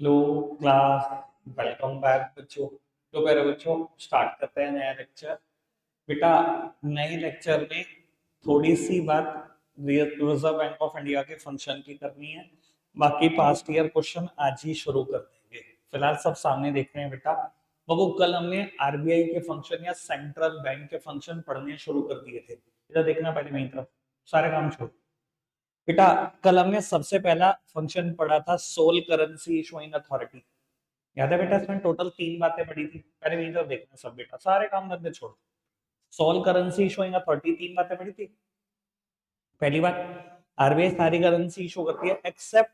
लो class, welcome back बच्चों। तो प्यारे बच्चों, स्टार्ट करते हैं नया लेक्चर। बेटा, नए लेक्चर में थोड़ी सी बात रिजर्व बैंक ऑफ इंडिया के फंक्शन की करनी है। बाकी पास्ट ईयर क्वेश्चन आज ही शुरू कर देंगे। फिलहाल सब सामने देख रहे हैं बेटा। बाबू, कल हमने आरबीआई के फंक्शन या सेंट्रल बैंक के फंक्शन पढ़ने शुरू कर दिए थे। इधर देखना पहले मेरी तरफ, सारे काम छोड़। बेटा, कल हमने सबसे पहला फंक्शन पढ़ा था सोल करेंसी इशुइंग अथॉरिटी। याद है बेटा? इसमें टोटल तीन बातें पढ़ी थी। पहले मेरी तरफ देखना सब बेटा, सारे काम धंधे छोड़। सोल करेंसी इशुइंग अथॉरिटी, तीन बातें पढ़ी थी। पहली बात, आरबीआई सारी करेंसी इशू करती है except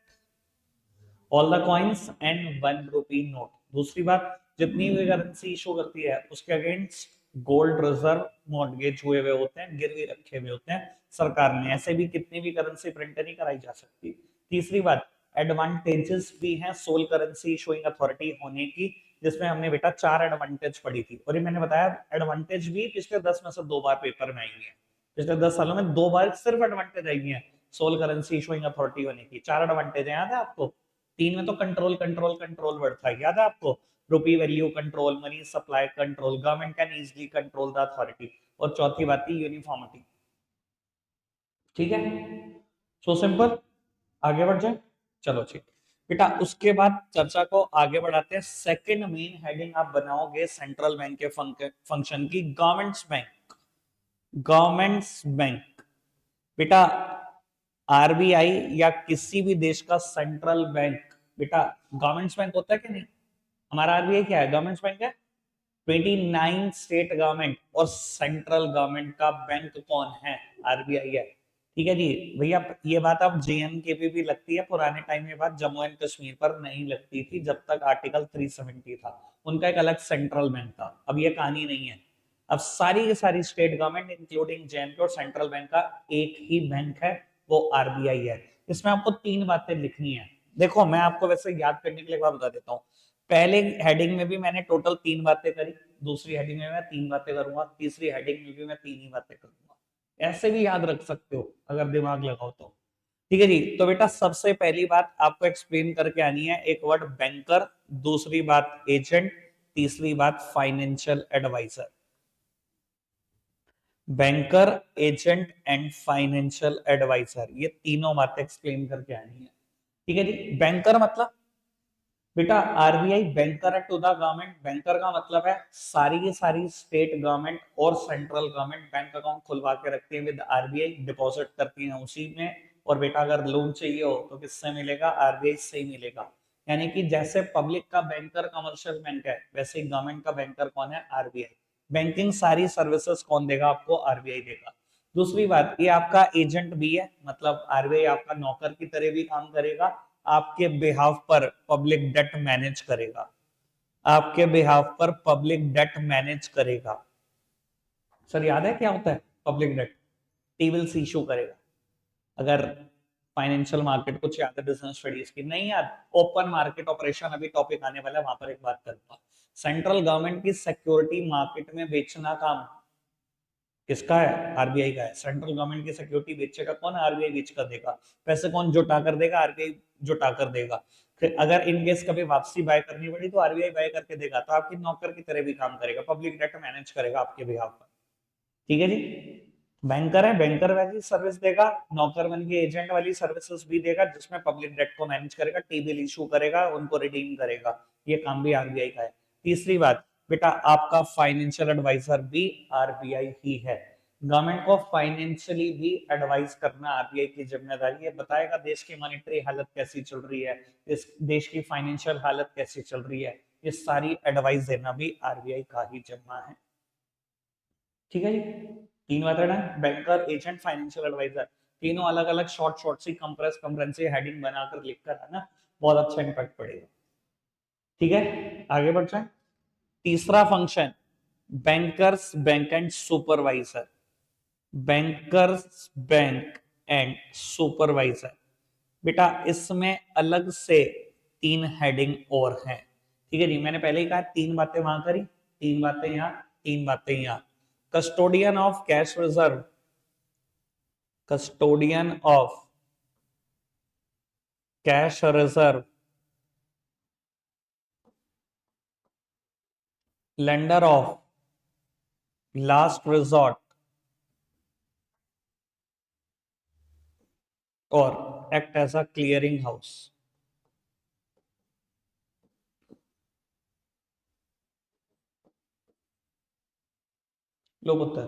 all the coins and 1 rupee note. दूसरी बात, जितनी भी करेंसी इशू करती है उसके अगेंस्ट गोल्ड रिजर्व मॉर्गेज हुए हुए होते हैं, गिरवी रखे हुए होते हैं सरकार ने। ऐसे भी कितनी भी करेंसी प्रिंट नहीं कराई जा सकती। तीसरी बात, एडवांटेजेस भी हैं सोल करेंसी इशूइंग अथॉरिटी होने की, जिसमें हमने बेटा चार एडवांटेज पढ़ी थी। और ये मैंने बताया, एडवांटेज भी पिछले 10 में से 2 बार पेपर में आई है। पिछले 10 सालों में 2 बार सिर्फ एडवांटेज आई है सोल करेंसी इशूइंग अथॉरिटी होने की। चार एडवांटेज याद है आपको? तीन में तो कंट्रोल कंट्रोल कंट्रोल वर्ड था, याद है आपको? Rupee value control, money supply control, government can easily control the authority. और चौथी बात थी यूनिफॉर्मिटी। ठीक है, सो सिंपल। आगे बढ़ जाए, चलो ठीक बेटा। उसके बाद चर्चा को आगे बढ़ाते हैं। सेकंड मेन हेडिंग आप बनाओगे सेंट्रल बैंक के फंक्शन की, गवर्नमेंट्स बैंक। गवर्नमेंट्स बैंक बेटा, आरबीआई या किसी भी देश का सेंट्रल बैंक बेटा गवर्नमेंट्स बैंक होता है कि नहीं? हमारा आरबीआई क्या है? गवर्नमेंट्स बैंक है। 29 स्टेट गवर्नमेंट और सेंट्रल गवर्नमेंट का बैंक कौन है? आरबीआई है। ठीक है जी भैया, ये बात अब जेएनके पे भी लगती है। पुराने टाइम में बात जम्मू एंड कश्मीर पर नहीं लगती थी, जब तक आर्टिकल 370 था। उनका एक अलग सेंट्रल बैंक था। अब ये कहानी नहीं है। अब सारी की सारी स्टेट गवर्नमेंट इंक्लूडिंग जेएनके और सेंट्रल बैंक का एक ही बैंक है, वो आरबीआई है। इसमें आपको तीन बातें लिखनी है। देखो, मैं आपको वैसे याद करने के लिए एक बात बता देता हूँ। पहले हेडिंग में भी मैंने टोटल तीन बातें करी, दूसरी हेडिंग में मैं तीन बातें करूंगा, तीसरी हेडिंग में भी मैं तीन ही बातें करूंगा। ऐसे भी याद रख सकते हो अगर दिमाग लगाओ तो। ठीक है जी। तो बेटा, सबसे पहली बात आपको एक्सप्लेन करके आनी है, एक वर्ड बैंकर, दूसरी बात एजेंट, तीसरी बात financial advisor. Banker, agent and financial advisor, ये तीनों बातें एक्सप्लेन करके आनी है। ठीक है जी। बैंकर मतलब बेटा, आरबीआई बैंकर है टू द गवर्नमेंट। बैंकर का मतलब है सारी की सारी स्टेट गवर्नमेंट और सेंट्रल गवर्नमेंट बैंक अकाउंट खुलवा के रखती है विद आरबीआई, डिपॉजिट करती है उसी में। और बेटा, अगर लोन चाहिए हो तो किससे मिलेगा? आरबीआई से ही मिलेगा। यानी कि जैसे पब्लिक का बैंकर कमर्शियल बैंक है, वैसे ही गवर्नमेंट का बैंकर कौन है? आरबीआई। बैंकिंग सारी सर्विसेज कौन देगा आपको? आरबीआई देगा। दूसरी बात, ये आपका एजेंट भी है, मतलब आरबीआई आपका नौकर की तरह भी काम करेगा। आपके बिहाफ पर पब्लिक डेट मैनेज करेगा। आपके बिहाफ पर पब्लिक डेट मैनेज करेगा। सर, याद है क्या होता है public debt? T bills issue करेगा। अगर फाइनेंशियल मार्केट कुछ याद है बिजनेस स्टडीज की? नहीं याद? ओपन मार्केट ऑपरेशन अभी टॉपिक आने वाला है, वहां पर एक बात करूंगा। सेंट्रल गवर्नमेंट की सिक्योरिटी मार्केट में बेचना काम किसका है? आरबीआई का है। सेंट्रल गवर्नमेंट की सिक्योरिटी बेचेगा कौन? आरबीआई बेच कर देगा। पैसे कौन जुटा कर देगा? आरबीआई जुटा कर देगा। फिर अगर इन केस कभी वापसी बाय करनी पड़ी तो आरबीआई बाय करके देगा। तो आपकी नौकर की तरह भी काम करेगा, पब्लिक डेटा मैनेज करेगा आपके बिहाफ पर। ठीक है जी। बैंकर है, बैंकर वाली सर्विस देगा। नौकर बन के एजेंट वाली सर्विसेज भी देगा, जिसमें पब्लिक डेट को मैनेज करेगा, टी बिल इशू करेगा, उनको रिडीम करेगा। ये काम भी आरबीआई का है। तीसरी बात बेटा, आपका फाइनेंशियल एडवाइजर भी आरबीआई ही है। गवर्नमेंट को फाइनेंशियली भी एडवाइस करना आरबीआई की जिम्मेदारी है। बताएगा देश की मॉनेटरी हालत कैसी चल रही है, इस देश की फाइनेंशियल हालत कैसी चल रही है, ये सारी एडवाइस देना भी आरबीआई का ही जिम्मा है। ठीक है जी। तीन बातें done, banker, agent, financial advisor. तीनों अलग अलग शॉर्ट शॉर्ट सी कंप्रेस कंप्रेंसी हेडिंग बनाकर लिखकर, है ना, बहुत अच्छा इंपैक्ट पड़ेगा। ठीक है, आगे बढ़ जाए। तीसरा function, bankers bank and supervisor. Bankers bank and supervisor बेटा, इसमें अलग से तीन हेडिंग और हैं। ठीक है जी। मैंने पहले ही कहा तीन बातें वहां करी, तीन बातें यहां, तीन बातें यहां। Custodian of cash reserve, custodian of cash reserve lender of last resort or act as a clearing house. लो पुत्र,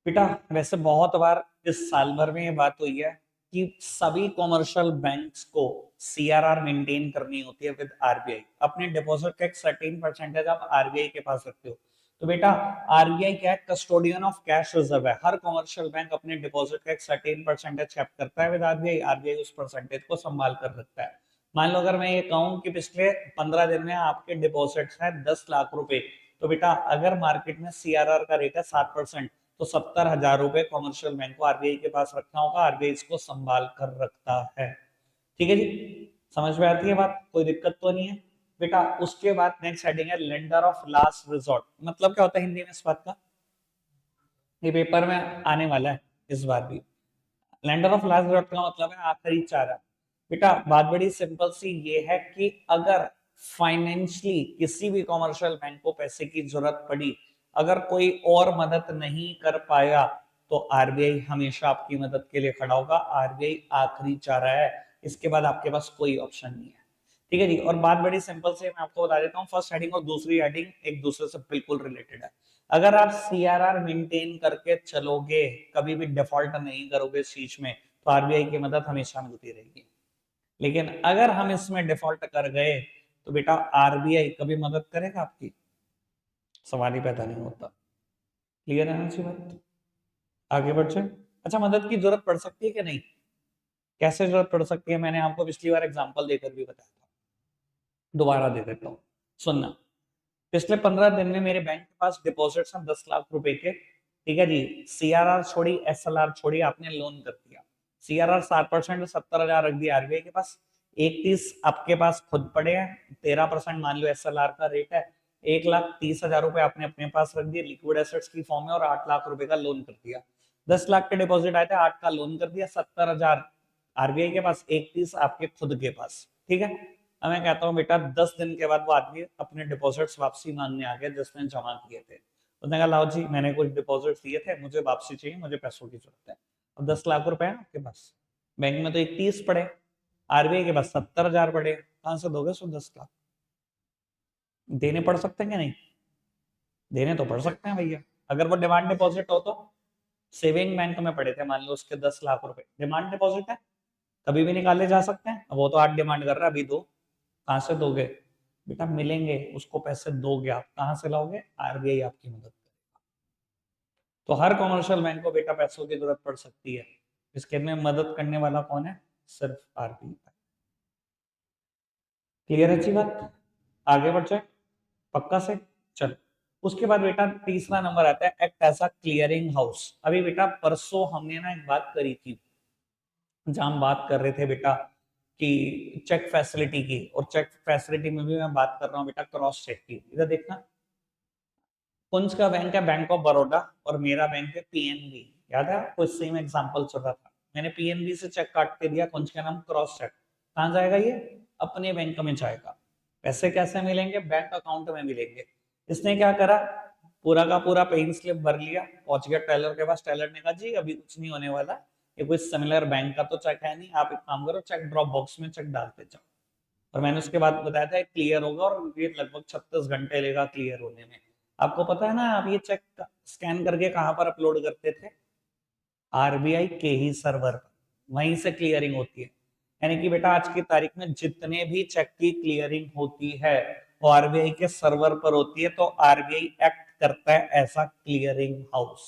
बेटा वैसे बहुत बार इस साल भर में ये बात हुई है कि सभी कॉमर्शियल बैंक्स को सीआरआर मेंटेन करनी होती है विद आरबीआई। अपने डिपॉजिट का एक सर्टेन परसेंटेज आप आरबीआई के पास रखते हो, तो बेटा आरबीआई क्या है, कस्टोडियन ऑफ कैश रिजर्व है। हर कॉमर्शियल बैंक अपने डिपॉजिट का एक सर्टेन परसेंटेज कैप करता है विद आरबीआई, आरबीआई उस परसेंटेज को संभाल कर रखता है। मान लो अगर मैं ये कहूं कि पिछले 15 दिन में आपके डिपॉजिट्स हैं 10 लाख रुपए, तो बेटा अगर मार्केट में सीआरआर का रेट है 7%, तो 70,000 रुपए कॉमर्शियल बैंक को आरबीआई के पास रखना होगा, आरबीआई इसको संभाल कर रखता है। ठीक है जी, समझ में आती है बात, कोई दिक्कत तो नहीं है बेटा। उसके बाद नेक्स्ट हेडिंग है लेंडर ऑफ लास्ट रिजॉर्ट। मतलब क्या होता है हिंदी में इस बात का, ये पेपर में आने वाला है इस बार भी। लेंडर ऑफ लास्ट रिजॉर्ट का मतलब है आखिरी चारा। बेटा बात बड़ी सिंपल सी ये है कि अगर फाइनेंशियली किसी भी कॉमर्शियल बैंक को पैसे की जरूरत पड़ी, अगर कोई और मदद नहीं कर पाया, तो आरबीआई हमेशा आपकी मदद के लिए खड़ा होगा। आरबीआई आखिरी चारा है, इसके बाद आपके पास कोई ऑप्शन नहीं है। ठीक है जी, और बात बड़ी सिंपल से मैं आपको बता देता हूँ, फर्स्ट हेडिंग और दूसरी हेडिंग एक दूसरे से बिल्कुल रिलेटेड है। अगर आप सीआरआर मेंटेन करके चलोगे, कभी भी डिफॉल्ट नहीं करोगे इस चीज में, तो आरबीआई की मदद हमेशा मिलती रहेगी। लेकिन अगर हम इसमें डिफॉल्ट कर गए, तो बेटा आरबीआई कभी मदद करेगा आपकी, सवाल ही पैदा नहीं होता। क्लियर है ना अच्छी बात, आगे बढ़ जाए। अच्छा, मदद की जरूरत पड़ सकती है कि नहीं, कैसे जरूरत पड़ सकती है, मैंने आपको पिछली बार एग्जांपल देकर भी बताया था, दोबारा दे देता हूँ, सुनना। पिछले 15 दिन में मेरे बैंक के पास डिपॉजिट हैं 10 लाख रुपए के। ठीक है जी, सीआरआर छोड़ी, एसएलआर छोड़ी, आपने लोन कर दिया। सीआरआर 7%, 70,000 रख दिया आरबीआई के पास। 31 आपके पास खुद पड़े हैं, 13% मान लो एसएलआर का रेट है। 1,30,000 रुपए आपने अपने पास रख दिए लिक्विड एसेट्स की फॉर्म में, और 8 लाख रुपए का लोन कर दिया। 10 लाख के डिपॉजिट आए थे, 8 का लोन कर दिया, 70,000 आरबीआई के पास, 31 आपके खुद के पास। ठीक है, अब मैं कहता हूँ बेटा 10 दिन के बाद वो आदमी अपने डिपॉजिट्स वापसी मांगने आ गया जिसने जमा किए थे। उसने कहा लाओ जी, मैंने कुछ डिपॉजिट दिए थे, मुझे वापसी चाहिए, मुझे पैसों की जरूरत है। अब 10 लाख रुपए है आपके पास, बैंक में तो 31 पड़े, आरबीआई के पास 70,000 पड़े, कहां से दोगे सो 10 लाख? देने पड़ सकते हैं कि नहीं? देने तो पड़ सकते हैं भैया। अगर वो डिमांड डिपॉजिट हो तो, सेविंग बैंक में पड़े थे, मान लो उसके 10 लाख रुपए डिमांड डिपॉजिट है, कभी भी निकाले जा सकते हैं। अब वो तो आज डिमांड कर रहा है, अभी दो, कहां से दोगे? बेटा मिलेंगे, उसको पैसे दोगे आप, कहां से लाओगे? आरबीआई आपकी मदद करेगा। तो हर कॉमर्शियल बैंक को बेटा पैसों की जरूरत पड़ सकती है, इसके में मदद करने वाला कौन है? सिर्फ आरबीआई। क्लियर है अच्छी बात, आगे बढ़ जाए पक्का से। चल, उसके बाद बेटा तीसरा नंबर आता है act as a clearing house. अभी बेटा परसों हमने ना एक बात करी थी, जहां हम बात कर रहे थे बेटा कि चेक फैसिलिटी की, और चेक फैसिलिटी में भी मैं बात कर रहा हूँ बेटा क्रॉस चेक की। इधर देखना, कुंज का बैंक है बैंक ऑफ बड़ौदा, और मेरा बैंक है पीएनबी। याद है आपको, इससे मैं एग्जांपल चल रहा था, मैंने पीएनबी से चेक काट के दिया, कुंज का नाम क्रॉस चेक। कहाँ जाएगा ये? अपने बैंक में जाएगा। पैसे कैसे मिलेंगे? बैंक अकाउंट में मिलेंगे। इसने क्या करा, पूरा का पूरा पेइंग स्लिप भर लिया, पहुंच गया टेलर के पास। टेलर ने कहा जी अभी कुछ नहीं होने वाला, ये कोई सिमिलर बैंक का तो चेक है नहीं, आप एक काम करो, चेक ड्रॉप बॉक्स में चेक डालते जाओ। और मैंने उसके बाद बताया था क्लियर होगा, और ये लगभग 36 घंटे लेगा क्लियर होने में। आपको पता है ना, आप ये चेक स्कैन करके कहां पर अपलोड करते थे? आरबीआई के ही सर्वर पर, वहीं से क्लियरिंग होती है। यानी कि बेटा आज की तारीख में जितने भी चेक की क्लियरिंग होती है, वो आरबीआई के सर्वर पर होती है। तो आरबीआई एक्ट करता है ऐसा क्लियरिंग हाउस।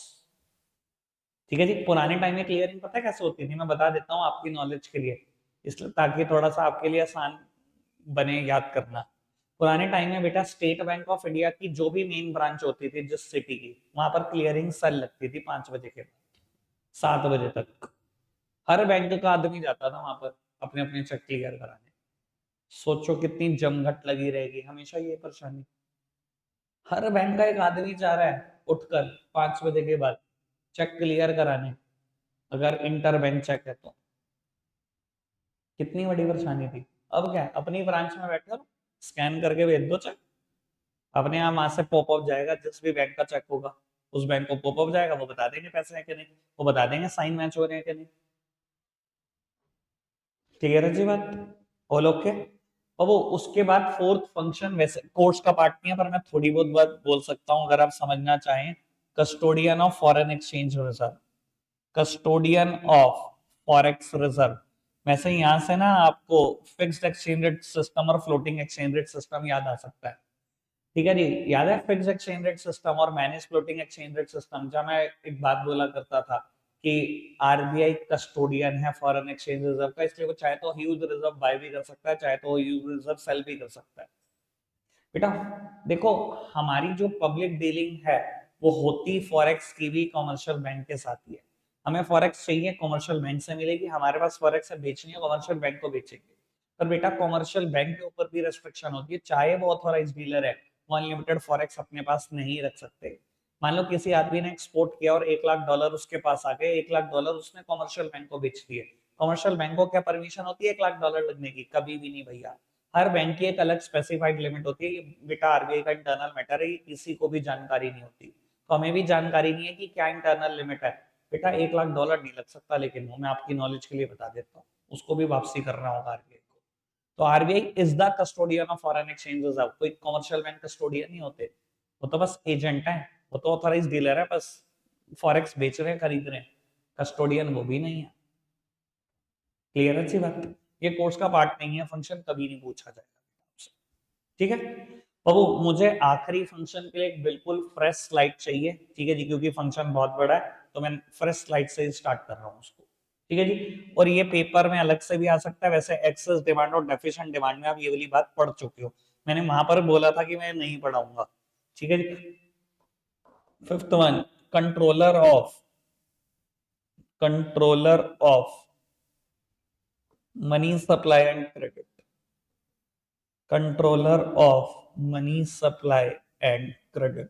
ठीक है जी, पुराने टाइम में क्लियरिंग पता है कैसे होती थी, मैं बता देता हूँ आपकी नॉलेज के लिए, इसलिए ताकि थोड़ा सा आपके लिए आसान बने याद करना। पुराने टाइम में बेटा स्टेट बैंक ऑफ इंडिया की जो भी मेन ब्रांच होती थी जिस सिटी की, वहां पर क्लियरिंग सेल लगती थी 5 बजे के बाद 7 बजे तक। हर बैंक का आदमी जाता था वहां पर अपने अपने चेक क्लियर कराने। सोचो कितनी जमघट लगी रहेगी, हमेशा ये परेशानी। हर बैंक का एक आदमी जा रहा है उठकर 5 बजे के बाद चेक क्लियर कराने, अगर इंटर बैंक चेक है तो। कितनी बड़ी परेशानी थी। अब क्या है, अपनी ब्रांच में बैठकर स्कैन करके भेज दो चेक, अपने यहाँ वहां से पॉपअप जाएगा, जिस भी बैंक का चेक होगा उस बैंक को पॉपअप जाएगा, वो बता देंगे पैसे हैं कि नहीं, वो बता देंगे साइन मैच हो रहे हैं कि नहीं। क्लियर है जी बात? All okay. और वो उसके बाद फोर्थ फंक्शन वैसे कोर्स का पार्ट नहीं है, पर मैं थोड़ी बहुत बात बोल सकता हूँ अगर आप समझना चाहें। Custodian of foreign exchange reserve, custodian of forex reserve. वैसे यहाँ से ना आपको फिक्स्ड एक्सचेंज रेट सिस्टम और फ्लोटिंग एक्सचेंज रेट सिस्टम याद आ सकता है। ठीक है जी, याद है फिक्स्ड एक्सचेंज रेट सिस्टम और manage floating exchange rate system. जब मैं एक बात बोला करता था कि आरबीआई कस्टोडियन है फॉरेन एक्सचेंज रिजर्व का, इसलिए वो चाहे तो ह्यूज रिजर्व बाय भी कर सकता है, चाहे तो ह्यूज रिजर्व सेल भी कर सकता है। बेटा देखो, हमारी जो पब्लिक डीलिंग है वो होती फॉरेक्स की भी कॉमर्शियल बैंक के साथ ही है। हमें फॉरेक्स चाहिए कॉमर्शियल बैंक से मिलेगी, हमारे पास फॉरेक्स है बेचनी है कॉमर्शियल बैंक को बेचेंगे। पर बेटा कॉमर्शियल बैंक के ऊपर भी रेस्ट्रिक्शन होती है, चाहे वो ऑथोराइज डीलर है, वो अनलिमिटेड फॉरेक्स अपने पास नहीं रख सकते। मान लो किसी आदमी ने एक्सपोर्ट किया और $1 लाख उसके पास आ गए, $1 लाख उसने कॉमर्शियल बैंक को बेच दिए। कॉमर्शियल बैंक को क्या परमिशन होती है $1 लाख लगने की? कभी भी नहीं भैया। हर बैंक की एक अलग स्पेसिफाइड लिमिट होती है। ये बेटा आरबीआई का इंटरनल मैटर है, ये किसी को भी जानकारी नहीं होती, तो हमें भी जानकारी नहीं है कि क्या इंटरनल लिमिट है। बेटा $1 लाख नहीं लग सकता, लेकिन वो मैं आपकी नॉलेज के लिए बता देता हूँ, उसको भी वापसी करना होगा आरबीआई को। तो RBI is the custodian of foreign exchange reserve. कोई कमर्शियल बैंक कस्टोडियन नहीं होते, वो तो बस एजेंट है, वो तो ऑथराइज डीलर है, बस फॉरेक्स बेच रहे हैं खरीद रहे हैं, कस्टोडियन वो भी नहीं है। क्लियर अच्छी बात? ये कोर्स का पार्ट नहीं है, फंक्शन कभी नहीं पूछा जाएगा। ठीक है बाबू, मुझे आखिरी फंक्शन के लिए एक बिल्कुल फ्रेश स्लाइड चाहिए, ठीक है जी, क्योंकि फंक्शन बहुत बड़ा है, तो मैं फ्रेश स्लाइड से स्टार्ट कर रहा हूँ उसको। ठीक है जी, और ये पेपर में अलग से भी आ सकता है, वैसे एक्सेस डिमांड और डेफिशिएंट डिमांड में आप ये वाली बात पढ़ चुके हो, मैंने वहां पर बोला था कि मैं नहीं पढ़ाऊंगा। ठीक है जी। Fifth one, controller of, controller of money supply and credit, controller of money supply and credit.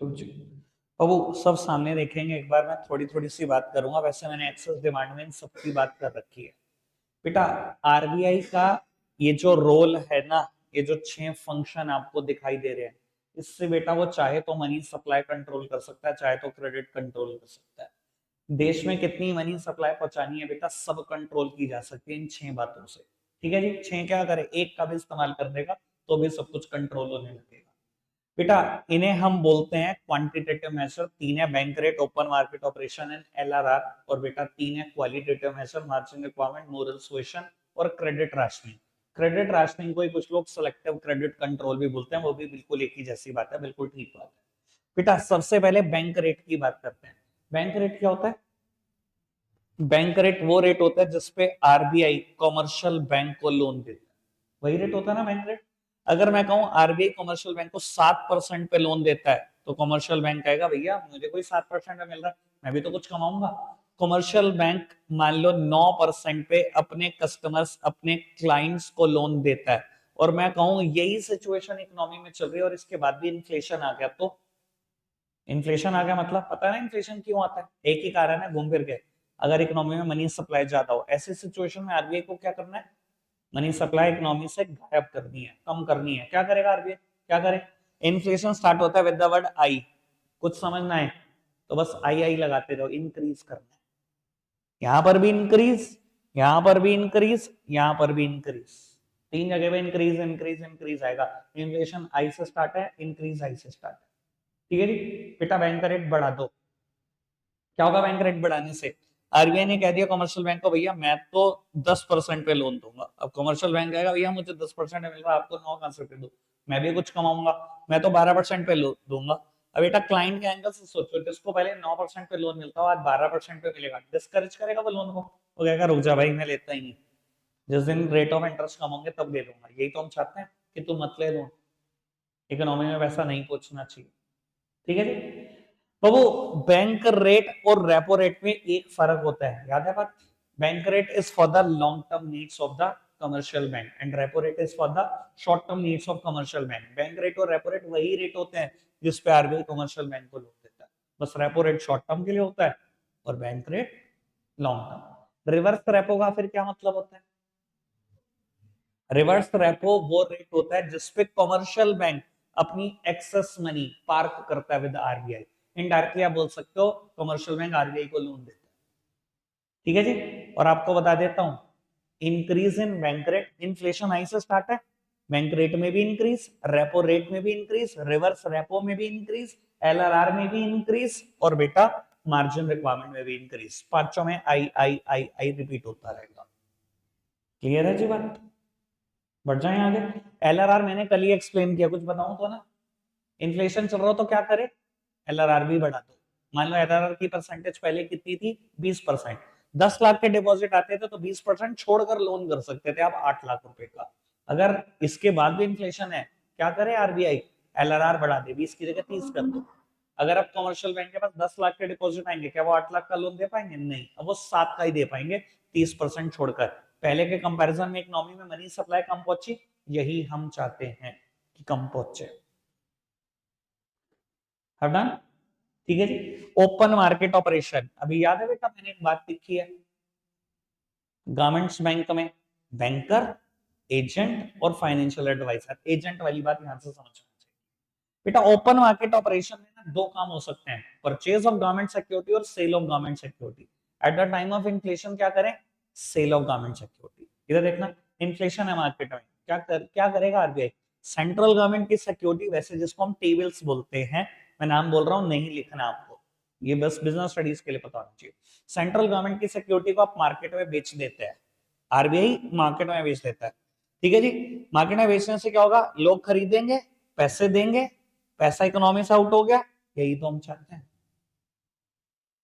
तो जी, और वो सब सामने देखेंगे एक बार, मैं थोड़ी थोड़ी सी बात करूंगा, वैसे मैंने एक्सेस डिमांड में इन सबकी बात कर रखी है। बेटा आरबीआई का ये जो रोल है ना, ये जो 6 फंक्शन आपको दिखाई दे रहे हैं, इससे बेटा वो चाहे तो मनी सप्लाई कंट्रोल कर सकता है, चाहे तो क्रेडिट कंट्रोल कर सकता है। देश में कितनी मनी सप्लाई पहुंचानी है बेटा, सब कंट्रोल की जा सकती है इन 6 बातों से। ठीक है जी, 6 क्या करे, एक का भी इस्तेमाल कर देगा तो भी सब कुछ कंट्रोल होने लगेगा। बेटा इन्हें हम बोलते हैं क्वांटिटेटिव मेजर। 3 है bank rate, open market operation and LRR, और बेटा 3 है qualitative measure, margin requirement, moral suasion और क्रेडिट राशनिंग। क्रेडिट राशनिंग को ही कुछ लोग सेलेक्टिव क्रेडिट कंट्रोल भी बोलते हैं, वो भी बिल्कुल एक ही जैसी बात है, बिल्कुल ठीक बात है। बेटा सबसे पहले बैंक रेट की बात करते हैं। बैंक रेट क्या होता है? बैंक रेट वो रेट होता है जिसपे आरबीआई कॉमर्शियल बैंक को लोन देता है, वही रेट होता है ना बैंक रेट। अगर मैं कहूं आरबीआई कॉमर्शियल बैंक को 7% पे लोन देता है, तो कॉमर्शियल बैंक कहेगा भैया मुझे कोई 7% में मिल रहा है, मैं भी तो कुछ कमाऊंगा। कॉमर्शियल बैंक मान लो 9% पे अपने कस्टमर्स, अपने क्लाइंट्स को लोन देता है, और मैं कहूं यही सिचुएशन इकोनॉमी में चल रही है और इसके बाद भी इन्फ्लेशन आ गया, तो इन्फ्लेशन आ गया मतलब पता है ना इन्फ्लेशन क्यों आता है, एक ही कारण है घूम फिर के। अगर इकोनॉमी में मनी सप्लाई ज्यादा हो, ऐसी सिचुएशन में आरबीआई को क्या करना है, मनी सप्लाई इकोनॉमी से गायब करनी है, कम करनी है। क्या करेगा आरबीआई, क्या करे? इन्फ्लेशन स्टार्ट होता है विद द वर्ड आई, कुछ समझना है तो बस आई लगाते रहो, इंक्रीज करना है। यहां पर भी इंक्रीज, यहां पर भी इंक्रीज, यहां पर भी इंक्रीज, तीन जगह पे इंक्रीज इंक्रीज इंक्रीज आएगा। इन्फ्लेशन आई से स्टार्ट है, इंक्रीज आई से स्टार्ट है। ठीक है जी। बेटा बैंक का रेट बढ़ा दो। क्या होगा बैंक रेट बढ़ाने से? आरबीआई ने कह दिया कमर्शियल बैंक को, भैया मैं तो 10% पे लोन दूंगा। अब कमर्शियल बैंक कहेगा भैया मुझे 10% मिल रहा है, आपको 9 कहां से दे दूं, मैं भी कुछ कमाऊंगा, मैं तो 12% पे लोन दूंगा। अब बेटा क्लाइंट के एंगल से सोचो, जिसको पहले 9% पे लोन मिलता हो आज 12% पे मिलेगा, डिस्करेज करेगा वो लोन को, वो कहेगा रुक जा भाई मैं लेता ही नहीं, जिस दिन रेट ऑफ इंटरेस्ट कम होंगे तब दे दूंगा। यही तो हम चाहते हैं कि तू मत ले लोन, इकोनॉमी में वैसा नहीं पहुंचना चाहिए। ठीक है जी। तो वो बैंक रेट और रेपो रेट में एक फर्क होता है, याद है बात? Bank rate is for the long term needs of the commercial bank and repo rate is for the short term needs of commercial bank. Bank rate और रेपो रेट वही रेट होते हैं जिस पे आरबीआई कमर्शियल बैंक को loan देता है, बस रेपो रेट शॉर्ट टर्म के लिए होता है और bank rate long term. Reverse repo का फिर क्या मतलब होता है? रिवर्स रेपो वो रेट होता है जिसपे कमर्शियल बैंक अपनी एक्सेस मनी पार्क करता है विद आरबीआई। इनडायरेक्टली आप बोल सकते हो कमर्शियल बैंक आरबीआई को लोन देता है। ठीक है जी। और आपको बता देता हूं, increase in bank rate, inflation I से स्टार्ट है, बैंक रेट में भी इंक्रीज, रेपो रेट में भी इंक्रीज, रिवर्स रेपो में भी इंक्रीज, एलआरआर में भी इंक्रीज, और बेटा मार्जिन रिक्वायरमेंट में भी इंक्रीज। पांचों में आई रिपीट होता रहेगा। क्लियर है जी बात? बढ़ जाए आगे। एलआरआर मैंने कल ही एक्सप्लेन किया, कुछ बताऊं तो ना, इन्फ्लेशन चल रहा हो तो क्या करे, एलआरआर भी बढ़ा दो। मान लो एलआरआर की परसेंटेज पहले कितनी थी, 20%। 10 लाख के डिपॉजिट आते थे तो 20% छोड़कर लोन कर सकते थे आप 8 लाख रुपए का। अगर इसके बाद भी इन्फ्लेशन है, क्या करे आरबीआई, एलआरआर बढ़ा दे, 20 की जगह 30 कर दो। अगर अब कमर्शियल बैंक के पास 10 लाख के डिपॉजिट आएंगे, क्या वो 8 लाख का लोन दे पाएंगे? नहीं, अब वो 7 का ही दे पाएंगे, 30% छोड़कर। पहले के कंपैरिजन में इकोनॉमी में मनी सप्लाई कम पहुंची, यही हम चाहते हैं कि कम पहुंचे। डन। ठीक है जी। ओपन मार्केट ऑपरेशन, अभी याद है बेटा मैंने एक बात लिखी है, गारमेंट्स बैंक में बैंकर, एजेंट और फाइनेंशियल एडवाइजर। एजेंट वाली बात यहां से समझना चाहिए बेटा। ओपन मार्केट ऑपरेशन में ना दो काम हो सकते हैं, परचेज ऑफ गवर्नमेंट सिक्योरिटी और sale of government security. At the time of inflation क्या करें, सेल ऑफ गवर्नमेंट सिक्योरिटी। इधर देखना, इन्फ्लेशन है मार्केट में, क्या करेगा आरबीआई, सेंट्रल गवर्नमेंट की सिक्योरिटी, वैसे जिसको हम टेबल्स बोलते हैं, मैं नाम बोल रहा हूं नहीं लिखना आपको, ये बस बिजनेस स्टडीज के लिए पता होना चाहिए। सेंट्रल गवर्नमेंट की सिक्योरिटी को आप मार्केट में बेच देते हैं, आरबीआई मार्केट में बेच देता है। ठीक है जी। मार्केट में बेचने से क्या होगा, लोग खरीदेंगे, पैसे देंगे, पैसा इकोनॉमी से आउट हो गया, यही तो हम चाहते हैं,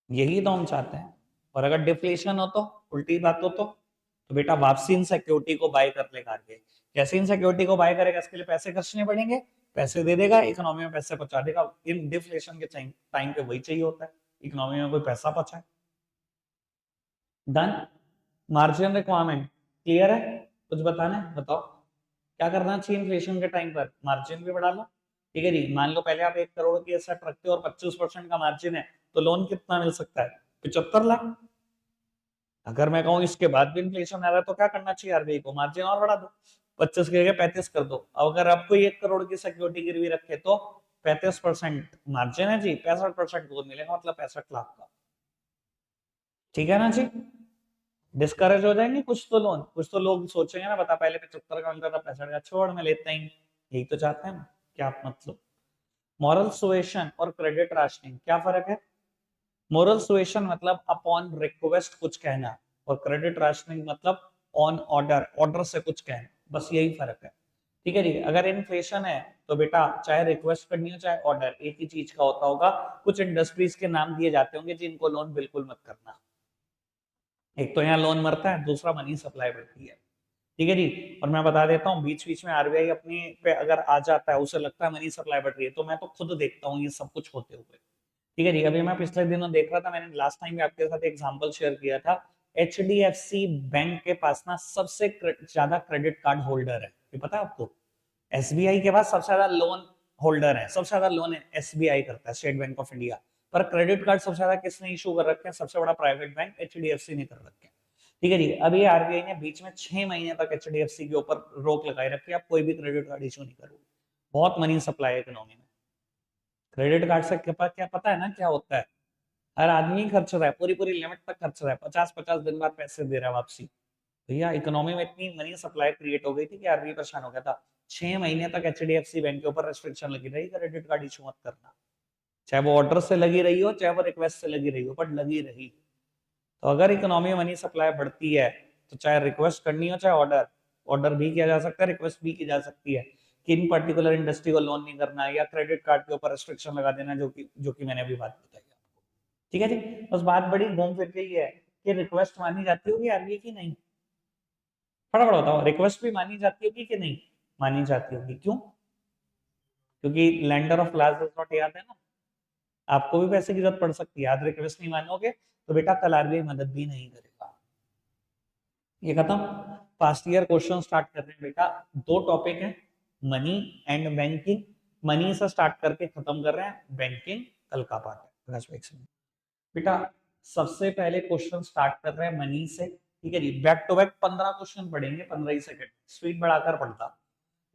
यही तो हम चाहते हैं। और अगर डिफ्लेशन हो तो, उल्टी बात हो तो बेटा वापसी इन सिक्योरिटी को बाय कर लेगा आरबीआई। कैसे इन सिक्योरिटी को बाय करेगा, इसके लिए पैसे खर्चने पड़ेंगे, पैसे दे देगा, इकोनॉमी में पैसे पहुंचा देगा। इन डिफ्लेशन के टाइम पे वही चाहिए होता है, इकोनॉमी में कोई पैसा पहुंचाए। डन। मार्जिन रिक्वायरमेंट क्लियर है? कुछ बताना है बताओ, क्या करना चाहिए इन्फ्लेशन के टाइम पर, मार्जिन भी बढ़ा लो। ठीक है जी। मान लो पहले आप 1 करोड़ की एसेट रखते हो और 25% का मार्जिन है, तो लोन कितना मिल सकता है, 75 लाख। अगर मैं कहूँ इसके बाद भी इन्फ्लेशन आ रहा है तो क्या करना चाहिए आरबीआई को, मार्जिन और बढ़ा दो, 25 की जगह 35 कर दो। अगर आपको 1 करोड़ की सिक्योरिटी गिरवी रखे तो 35% मार्जिन है जी, 65% लोन मिलेगा, मतलब 65 लाख का। ठीक है ना जी। डिस्करेज हो जाएंगे कुछ तो लोन, कुछ तो लोग सोचेंगे ना, बता पहले 75 का मिलता था, 65 का, छोड़ मैं लेता ही नहीं। यही तो चाहते हैं, क्या आप मतलब। मॉरल सुएशन और क्रेडिट राशनिंग क्या फर्क है? मोरल सुएशन मतलब अपॉन रिक्वेस्ट कुछ कहना, और क्रेडिट राशनिंग मतलब ऑन ऑर्डर, ऑर्डर से कुछ कहना, बस यही फर्क है। ठीक है जी। अगर इन्फ्लेशन है तो बेटा चाहे रिक्वेस्ट करनी हो चाहे ऑर्डर, एक ही चीज का होता होगा। कुछ इंडस्ट्रीज के नाम दिए जाते होंगे जिनको लोन बिल्कुल मत करना। एक तो यहाँ लोन मरता है, दूसरा मनी सप्लाई बढ़ती है। ठीक है जी। और मैं बता देता हूँ, बीच बीच में आरबीआई अपनी पे अगर आ जाता है, उसे लगता है मनी सप्लाई बढ़ रही है, तो मैं तो खुद देखता हूँ ये सब कुछ होते हुए। ठीक है जी। अभी मैं पिछले दिनों देख रहा था, मैंने लास्ट टाइम भी आपके साथ एग्जांपल शेयर किया था, एचडीएफसी बैंक के पास ना सबसे ज्यादा क्रेडिट कार्ड होल्डर है, ये पता है आपको? एसबीआई के पास सबसे ज्यादा लोन होल्डर है, सबसे ज्यादा लोन एसबीआई करता है, स्टेट बैंक ऑफ इंडिया। पर क्रेडिट कार्ड सबसे ज्यादा किसने इशू कर रखे हैं, सबसे बड़ा प्राइवेट बैंक एचडीएफसी ने कर रखे हैं। ठीक है जी। अभी आरबीआई ने बीच में 6 महीने तक एचडीएफसी के ऊपर रोक लगाई रखी है, आप कोई भी क्रेडिट कार्ड इशू नहीं करोगे। बहुत मनी सप्लाई है इकोनॉमी में। क्रेडिट कार्ड से क्या पता है ना क्या होता है, हर आदमी खर्च रहा है, पूरी पूरी लिमिट तक खर्च रहा है, 50-50 दिन बाद पैसे दे रहा है वापसी। भैया इकोनॉमी में इतनी मनी सप्लाई क्रिएट हो गई थी कि आरबीआई परेशान हो गया था। 6 महीने तक एचडीएफसी बैंक के ऊपर रेस्ट्रिक्शन लगी रही, क्रेडिट कार्ड इशू मत करना, चाहे वो ऑर्डर से लगी रही हो चाहे वो रिक्वेस्ट से लगी रही हो, बट लगी रही। तो अगर इकोनॉमी में मनी सप्लाई बढ़ती है तो चाहे रिक्वेस्ट करनी हो चाहे ऑर्डर, ऑर्डर भी किया जा सकता है, रिक्वेस्ट भी की जा सकती है कि इन पर्टिकुलर इंडस्ट्री को लोन नहीं करना है या क्रेडिट कार्ड के ऊपर रेस्ट्रिक्शन लगा देना, जो कि मैंने अभी बात बताई आपको। ठीक है जी। बस बात बड़ी घूम फिर के ये है कि रिक्वेस्ट मानी जाती होगी आरबीआई की नहीं? फटाफट बताओ, रिक्वेस्ट भी मानी जाती होगी कि नहीं मानी जाती होगी? क्यों? क्योंकि लैंडर ऑफ लास्ट रिसोर्ट याद है ना, आपको भी पैसे की जरूरत पड़ सकती है, आज रिक्वेस्ट नहीं मानोगे तो बेटा कल आरबीआई मदद भी नहीं करेगा। ये खत्म। फास्ट ईयर क्वेश्चन स्टार्ट कर रहे हैं बेटा। दो टॉपिक है, मनी एंड बैंकिंग। मनी से स्टार्ट करके खत्म कर रहे हैं, बैंकिंग कल का पार्ट है। बेटा सबसे पहले क्वेश्चन स्टार्ट कर रहे हैं मनी से, ठीक है जी। बैक टू बैक 15 क्वेश्चन पढ़ेंगे, 15 ही सेकंड, स्पीड बढ़ाकर पढ़ता।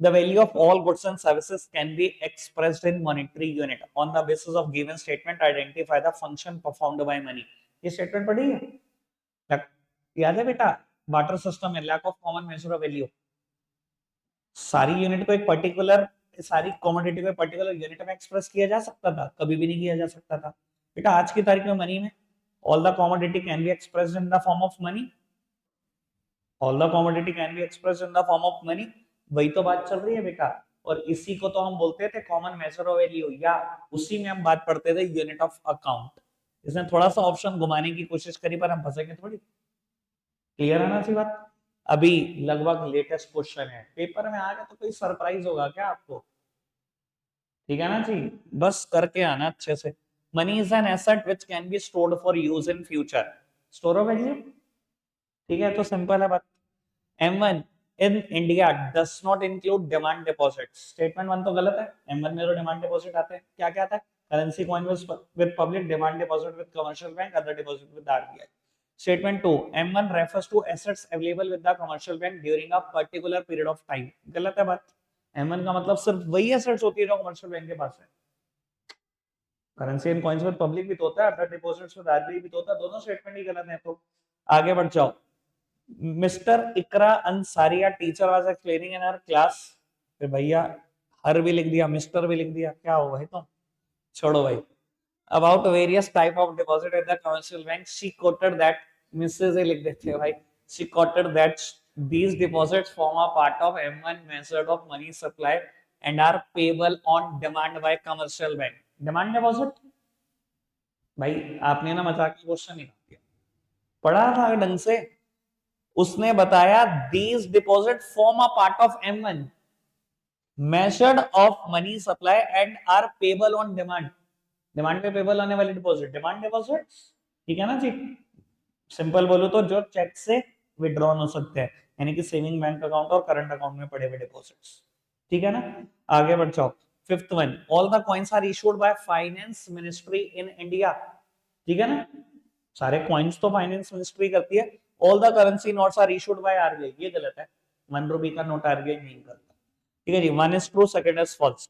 The value of all goods and services can be expressed in monetary unit. On the basis of given statement, identify the function performed by money. ये statement पढ़ी है? याद है बेटा? Barter system है, lack of common measure of value. सारी unit को एक पर्टिकुलर, सारी कमोडिटी को एक पर्टिकुलर यूनिट में एक्सप्रेस किया जा सकता था? कभी भी नहीं किया जा सकता था। बेटा आज की तारीख में मनी में all the commodity can be expressed in the form of money. All the commodity can be expressed in the form of money. वही तो बात चल रही है बेटा, और इसी को तो हम बोलते थे कॉमन मेजर ऑफ वैल्यू, या उसी में हम बात करते थे यूनिट ऑफ अकाउंट। इसने थोड़ा सा ऑप्शन घुमाने की कोशिश करी पर हम फंसेंगे थोड़ी। क्लियर है ना सी बात? अभी लगभग लेटेस्ट क्वेश्चन है, पेपर में आ गया तो कोई सरप्राइज होगा क्या आपको? ठीक है ना जी, बस करके आना अच्छे से। Money is an asset which can be stored for use in future. Store of value, ठीक है, तो सिंपल है बात। M1 in India does not include demand deposit. Statement 1 तो गलत है, M1 में तो डिमांड डिपॉजिट आते हैं। क्या क्या आता है? Currency coin with public, demand deposit with commercial bank, other deposit with RBI. Statement 2, M1 refers to assets available with the commercial bank during a particular period of time। गलत है बात। M1 का मतलब सिर्फ वही assets होती है जो कमर्शियल बैंक के पास है। Currency and coins with public भी तो होता है, अदर डिपॉजिट्स विद आरबीआई भी तो होता है, दोनों स्टेटमेंट ही गलत है। तो आगे बढ़ जाओ। मिस्टर इकरा अंसारिया teacher was explaining in her class. फिर भैया हर भी लिख दिया, मिस्टर भी लिख दिया, क्या हो भाई तुम? छोड़ो भाई। About various type of deposit at the commercial bank, she quoted that, missus ही लिख देते हैं भाई, she quoted that these deposits form a part of M1 method of money supply and are payable on demand by commercial bank। Demand deposit भाई आपने ना मजाक का क्वेश्चन ही किया, पढ़ा था ढंग से। उसने बताया these deposit form a part of M1 method of money supply and are payable on demand. Demand पे पेबल होने वाली डिपॉजिट डिमांड डिपॉजिट, ठीक है ना जी। सिंपल बोलो तो जो चेक से विड्रॉन हो सकते हैं, यानी कि सेविंग बैंक अकाउंट और करंट अकाउंट में पड़े हुए डिपॉजिट्स, ठीक है ना। आगे बढ़ जाओ। Fifth one, all the coins are issued by finance ministry in India. ठीक है ना, सारे कॉइन्स तो फाइनेंस मिनिस्ट्री करती है। All the currency notes are issued by RBI, ये गलत है। 1 रुपए का नोट आरबीआई नहीं करता। ठीक है जी, 1 is true, second is false.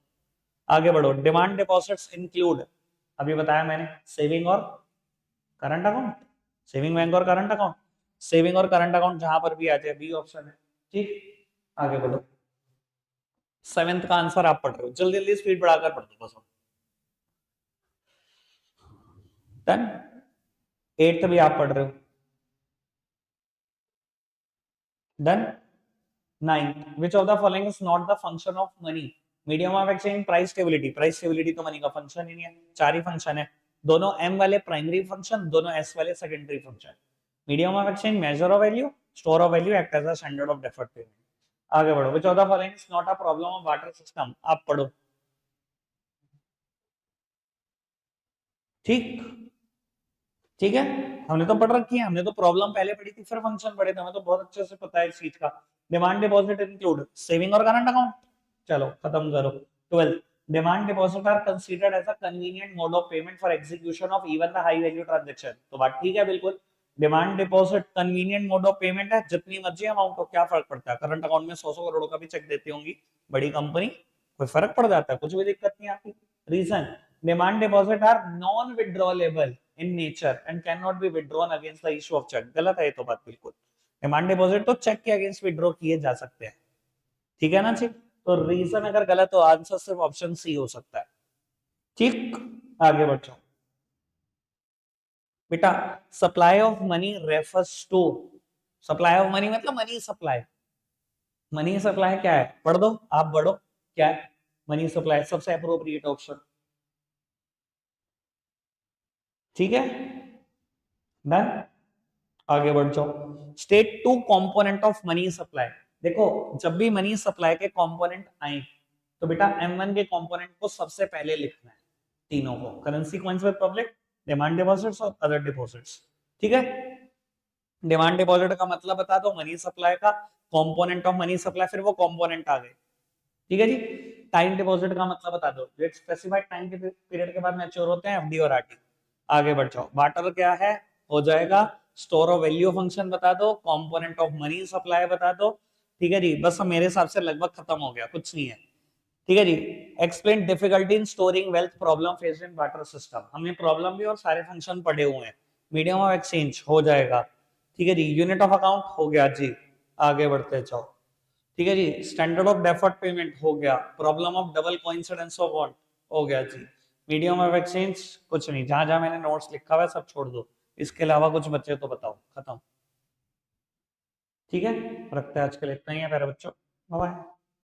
आगे बढ़ो। डिमांड डिपॉजिट्स इंक्लूड, अभी बताया मैंने, सेविंग और करंट अकाउंट, सेविंग बैंक और करंट अकाउंट। सेविंग और करंट अकाउंट जहां पर भी आ जाए बी ऑप्शन है, ठीक। आगे बढ़ो। सेवेंथ का आंसर आप पढ़ रहे हो, जल्दी जल्दी स्पीड बढ़ाकर पढ़ दो बस। डन। एट्थ भी आप पढ़ रहे हो, done. Ninth, which of the following is not the function of money? Medium of exchange, price stability. Price stability तो मनी का फंक्शन ही नहीं है, 4 ही फंक्शन है, दोनों एम वाले प्राइमरी फंक्शन, दोनों एस वाले secondary function. Medium of exchange, measure of value, store of value, act as a standard of deferred payment. आगे बढ़ो। Which of the following is not a problem of water system? आप पढ़ो, ठीक। ठीक है, हमने तो पढ़ रखी है, हमने तो प्रॉब्लम पहले पढ़ी थी फिर फंक्शन पढ़े थे, हमें तो बहुत अच्छे से पता है इस चीज का। डिमांड डिपॉजिट इंक्लूड सेविंग और करंट अकाउंट। चलो खत्म करो। 12, demand deposit are considered as a convenient mode of payment for execution of even the high value transaction. तो बात ठीक है बिल्कुल, demand deposit convenient mode of payment है, जितनी मर्जी अमाउंट हो, क्या फर्क पड़ता है? करंट अकाउंट में 100 करोड़ का भी चेक देती होंगी बड़ी कंपनी, कोई फर्क पड़ जाता है? कुछ भी दिक्कत नहीं आती। Reason, demand deposit are non withdrawable. In nature and can not be withdrawn against the issue of cheque. गलत है ये तो बात बिल्कुल। डिमांड डिपॉजिट तो चेक के अगेंस्ट विड्रॉ किए जा सकते हैं, ठीक है ना जी। तो रीजन अगर गलत हो आंसर सिर्फ ऑप्शन सी हो सकता है, ठीक। आगे बढ़ो बेटा। Supply of money refers to, supply of money मतलब मनी सप्लाई। मनी सप्लाई क्या है, पढ़ दो आप, बढ़ो। क्या है मनी सप्लाई, सबसे अप्रोप्रिएट ऑप्शन, ठीक है। डन, आगे बढ़ जाओ। State two component of money supply. देखो जब भी मनी सप्लाई के कंपोनेंट आए तो बेटा M1 के कंपोनेंट को सबसे पहले लिखना है, तीनों को, currency coins with public, demand deposits और अदर डिपॉजिट्स, ठीक है। डिमांड डिपॉजिट का मतलब बता दो, मनी सप्लाई का कंपोनेंट ऑफ मनी सप्लाई, फिर वो कंपोनेंट आ गए, ठीक है जी। टाइम डिपॉजिट का मतलब बता दो, जो एक स्पेसिफाइड टाइम के पीरियड के बाद मैच्योर होते हैं, एफडी और आरटी। आगे बढ़ जाओ। बार्टर क्या है, हो जाएगा। स्टोर ऑफ वैल्यू फंक्शन बता दो, कंपोनेंट ऑफ मनी सप्लाई बता दो, ठीक है जी। बस मेरे हिसाब से लगभग खत्म हो गया, कुछ नहीं है, ठीक है जी। Explain difficulty in storing wealth problem faced in barter system. हमने प्रॉब्लम भी और सारे फंक्शन पढ़े हुए हैं। मीडियम ऑफ एक्सचेंज हो जाएगा, ठीक है जी। यूनिट ऑफ अकाउंट हो गया जी, आगे बढ़ते जाओ, ठीक है जी। स्टैंडर्ड ऑफ डेफर्ड पेमेंट हो गया, problem of double coincidence of want हो गया जी। मीडियम ऑफ एक्सचेंज कुछ नहीं, जहां जहां मैंने नोट्स लिखा हुआ है सब छोड़ दो, इसके अलावा कुछ बच्चे तो बताओ, खत्म, ठीक है। रखते हैं आज के लिए इतना ही है प्यारे बच्चों, बाय बाय।